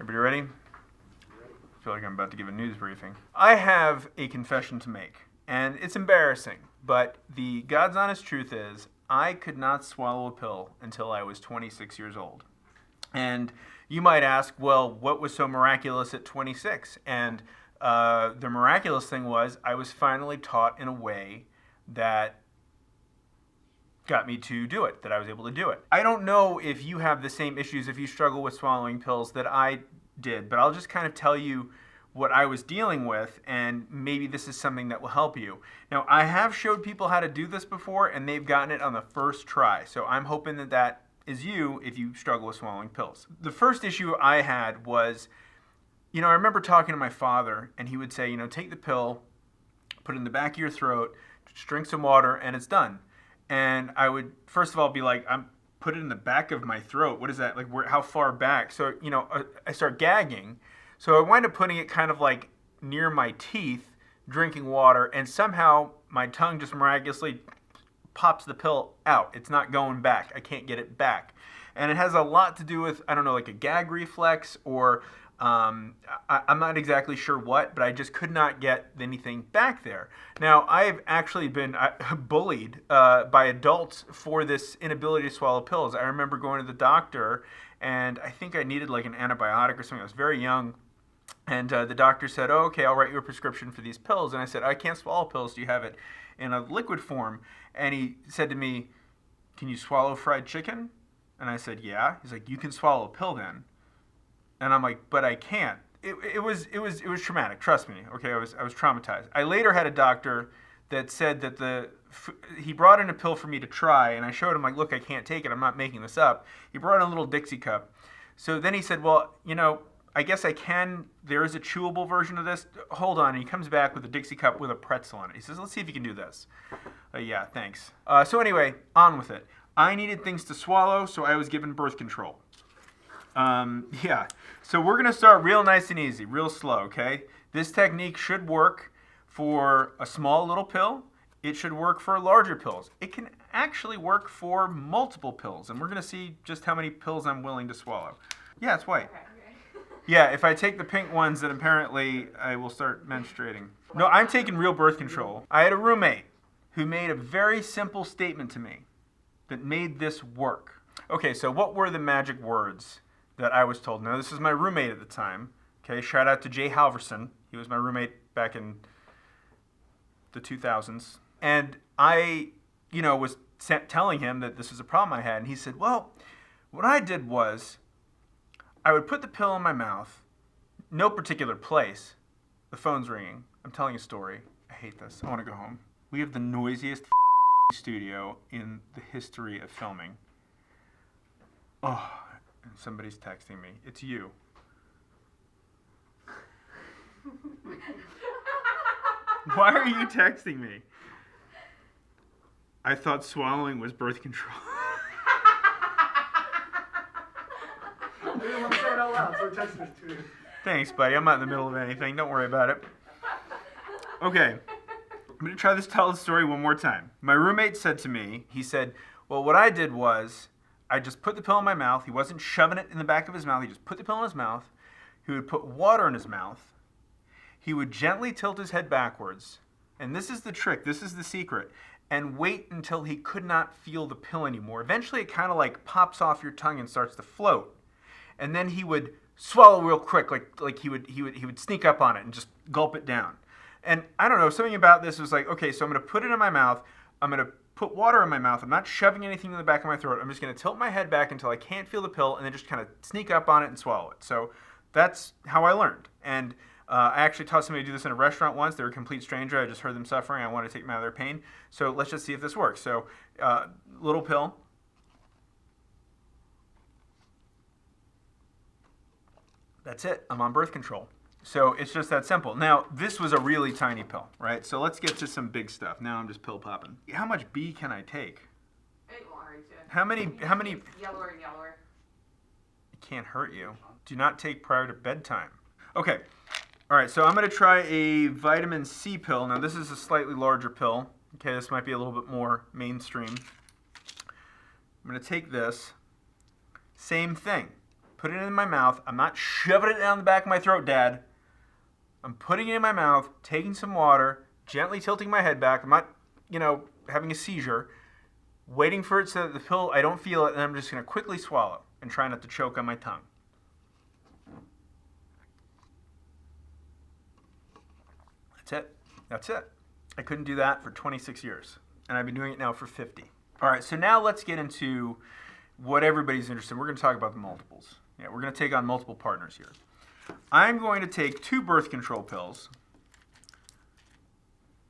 Everybody ready? I feel like I'm about to give a news briefing. I have a confession to make, and it's embarrassing, but the God's honest truth is I could not swallow a pill until I was 26 years old. And you might ask, well, what was so miraculous at 26? And the miraculous thing was I was finally taught in a way that got me to do it, that I was able to do it. I don't know if you have the same issues, if you struggle with swallowing pills that I did, but I'll just kind of tell you what I was dealing with, and maybe this is something that will help you. Now, I have showed people how to do this before, and they've gotten it on the first try, so I'm hoping that that is you if you struggle with swallowing pills. The first issue I had was, I remember talking to my father, and he would say, take the pill, put it in the back of your throat, just drink some water, and it's done. And I would, first of all, be like, put it in the back of my throat. What is that? Like, how far back? So, I start gagging. So I wind up putting it kind of like near my teeth, drinking water, and somehow my tongue just miraculously pops the pill out. It's not going back. I can't get it back. And it has a lot to do with, I don't know, like a gag reflex or I'm not exactly sure what, but I just could not get anything back there. Now, I've actually been bullied by adults for this inability to swallow pills. I remember going to the doctor, and I think I needed like an antibiotic or something. I was very young, and the doctor said, oh, okay, I'll write you a prescription for these pills. And I said, I can't swallow pills. Do you have it in a liquid form? And he said to me, can you swallow fried chicken? And I said, yeah. He's like, you can swallow a pill then. And I'm like, but I can't. It was traumatic. Trust me. Okay, I was traumatized. I later had a doctor that said that he brought in a pill for me to try, and I showed him like, look, I can't take it. I'm not making this up. He brought in a little Dixie cup. So then he said, well, I guess I can. There is a chewable version of this. Hold on. And he comes back with a Dixie cup with a pretzel on it. He says, let's see if you can do this. Yeah, thanks. So anyway, on with it. I needed things to swallow, so I was given birth control. Yeah, so we're going to start real nice and easy, real slow, okay? This technique should work for a small little pill. It should work for larger pills. It can actually work for multiple pills, and we're going to see just how many pills I'm willing to swallow. Yeah, it's white. Yeah, if I take the pink ones, then apparently I will start menstruating. No, I'm taking real birth control. I had a roommate who made a very simple statement to me that made this work. Okay, so what were the magic words that I was told? Now, this is my roommate at the time. Okay, shout out to Jay Halverson. He was my roommate back in the 2000s. And I, was telling him that this was a problem I had. And he said, well, what I did was I would put the pill in my mouth, no particular place. The phone's ringing. I'm telling a story. I hate this. I want to go home. We have the noisiest studio in the history of filming. Oh, and somebody's texting me. It's you. Why are you texting me? I thought swallowing was birth control. I didn't want to say it out loud, so I texted it to you. Thanks, buddy. I'm not in the middle of anything. Don't worry about it. Okay. I'm going to tell the story one more time. My roommate said to me, he said, well, what I did was I just put the pill in my mouth. He wasn't shoving it in the back of his mouth. He just put the pill in his mouth. He would put water in his mouth. He would gently tilt his head backwards. And this is the trick. This is the secret. And wait until he could not feel the pill anymore. Eventually, it kind of like pops off your tongue and starts to float. And then he would swallow real quick, like he would sneak up on it and just gulp it down. And I don't know, something about this was like, okay, so I'm going to put it in my mouth. I'm going to put water in my mouth. I'm not shoving anything in the back of my throat. I'm just going to tilt my head back until I can't feel the pill and then just kind of sneak up on it and swallow it. So that's how I learned. And I actually taught somebody to do this in a restaurant once. They were a complete stranger. I just heard them suffering. I wanted to take them out of their pain. So let's just see if this works. So little pill. That's it. I'm on birth control. So it's just that simple. Now, this was a really tiny pill, right? So let's get to some big stuff. Now I'm just pill popping. How much B can I take? It won't hurt you. How many? Yellower and yellower. It can't hurt you. Do not take prior to bedtime. Okay. All right, so I'm going to try a vitamin C pill. Now, this is a slightly larger pill. Okay, this might be a little bit more mainstream. I'm going to take this. Same thing. put it in my mouth. I'm not shoving it down the back of my throat, Dad. I'm putting it in my mouth, taking some water, gently tilting my head back. I'm not, having a seizure. Waiting for it so that the pill, I don't feel it, and I'm just going to quickly swallow and try not to choke on my tongue. That's it. I couldn't do that for 26 years, and I've been doing it now for 50. All right, so now let's get into what everybody's interested in. We're going to talk about the multiples. Yeah, we're going to take on multiple partners here. I'm going to take 2 birth control pills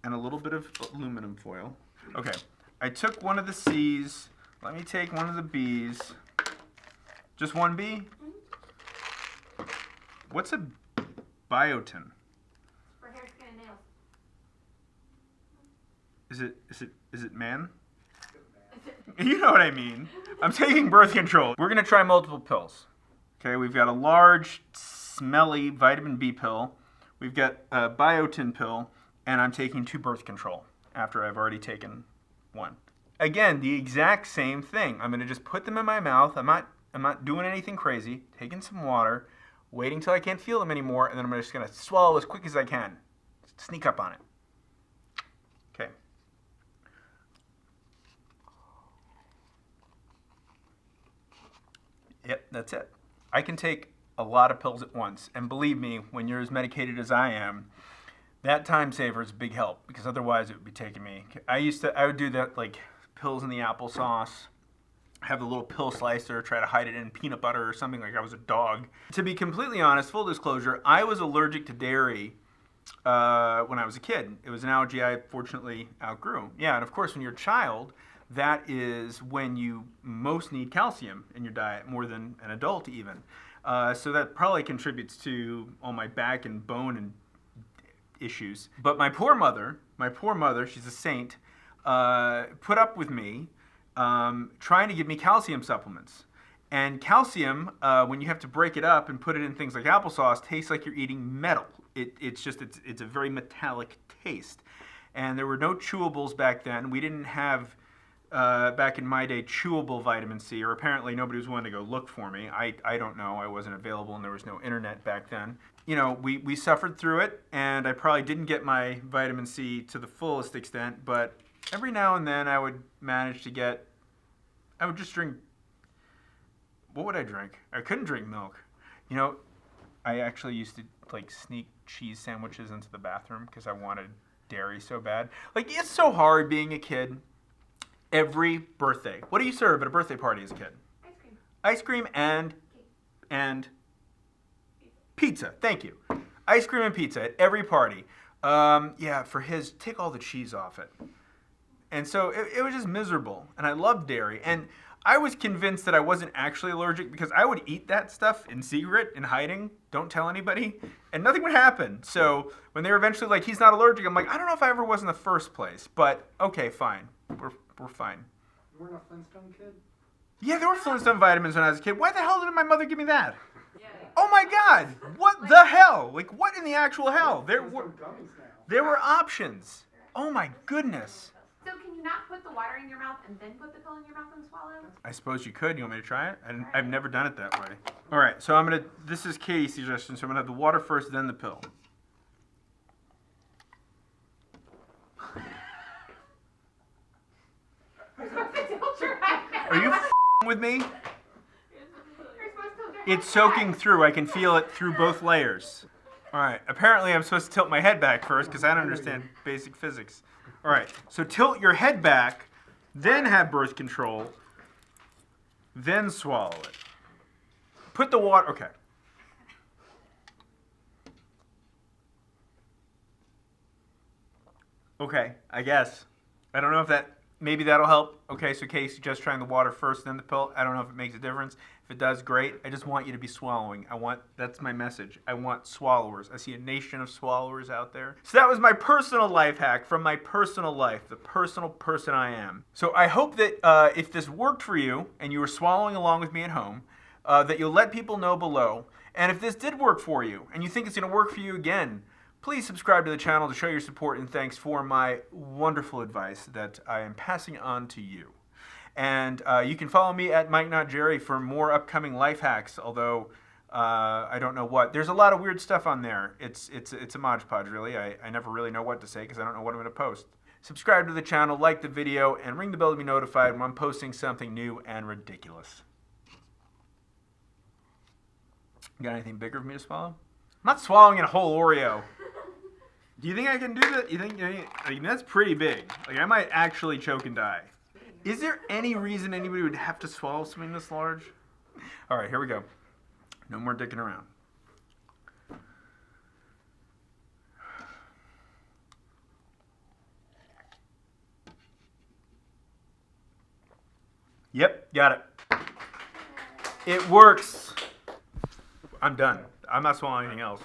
and a little bit of aluminum foil. Okay, I took one of the C's. Let me take one of the B's. Just one B? What's a biotin? For hair, skin, and nails. Is it man? You know what I mean. I'm taking birth control. We're going to try multiple pills. Okay, we've got a large, smelly vitamin B pill. We've got a biotin pill, and I'm taking 2 birth control after I've already taken 1. Again, the exact same thing. I'm going to just put them in my mouth. I'm not doing anything crazy. Taking some water, waiting till I can't feel them anymore, and then I'm just going to swallow as quick as I can. Sneak up on it. Okay. Yep, that's it. I can take a lot of pills at once, and believe me, when you're as medicated as I am, that time saver is a big help, because otherwise it would be taking me. I would do that, like pills in the applesauce, have the little pill slicer, try to hide it in peanut butter or something like I was a dog. To be completely honest, full disclosure, I was allergic to dairy when I was a kid. It was an allergy I fortunately outgrew. Yeah, and of course when you're a child, that is when you most need calcium in your diet, more than an adult even. So that probably contributes to all my back and bone and issues. But my poor mother, she's a saint, put up with me trying to give me calcium supplements. And calcium, when you have to break it up and put it in things like applesauce, tastes like you're eating metal. It's a very metallic taste. And there were no chewables back then. We didn't have, back in my day, chewable vitamin C, or apparently nobody was willing to go look for me. I don't know. I wasn't available and there was no internet back then. We suffered through it, and I probably didn't get my vitamin C to the fullest extent, but every now and then I would manage to get, I would just drink, what would I drink? I couldn't drink milk. I actually used to sneak cheese sandwiches into the bathroom because I wanted dairy so bad. It's so hard being a kid. Every birthday. What do you serve at a birthday party as a kid? Ice cream. Ice cream and pizza. Thank you. Ice cream and pizza at every party. For his, take all the cheese off it. And so it was just miserable. And I loved dairy. And I was convinced that I wasn't actually allergic because I would eat that stuff in secret, in hiding, don't tell anybody, and nothing would happen. So when they were eventually he's not allergic, I'm like, I don't know if I ever was in the first place. But okay, fine. We're fine. You weren't a Flintstone kid? Yeah, there were Flintstone vitamins when I was a kid. Why the hell did my mother give me that? Yeah. Oh my God! What the hell? What in the actual hell? There Flintstone gummies now. were options. Oh my goodness. So can you not put the water in your mouth and then put the pill in your mouth and swallow? I suppose you could. You want me to try it? I've never done it that way. All right, so this is Katie's suggestion, so I'm gonna have the water first, then the pill. Are you with me? You're supposed to It's soaking through. I can feel it through both layers. All right. Apparently, I'm supposed to tilt my head back first because I don't understand basic physics. All right. So tilt your head back, then have birth control, then swallow it. Put the water. Okay. Okay. I guess. I don't know if that. Maybe that'll help. Okay, so Casey just trying the water first, then the pill. I don't know if it makes a difference. If it does, great. I just want you to be swallowing. That's my message. I want swallowers. I see a nation of swallowers out there. So that was my personal life hack from my personal life, the personal person I am. So I hope that if this worked for you and you were swallowing along with me at home, that you'll let people know below. And if this did work for you and you think it's going to work for you again, please subscribe to the channel to show your support and thanks for my wonderful advice that I am passing on to you. And you can follow me at Mike Not Jerry for more upcoming life hacks. Although I don't know what. There's a lot of weird stuff on there. It's a Mod Podge, really. I never really know what to say because I don't know what I'm going to post. Subscribe to the channel, like the video, and ring the bell to be notified when I'm posting something new and ridiculous. You got anything bigger for me to swallow? I'm not swallowing a whole Oreo. Do you think I can do that? You think I mean, that's pretty big. Like, I might actually choke and die. Is there any reason anybody would have to swallow something this large? All right, here we go. No more dicking around. Yep, got it. It works. I'm done. I'm not swallowing anything else.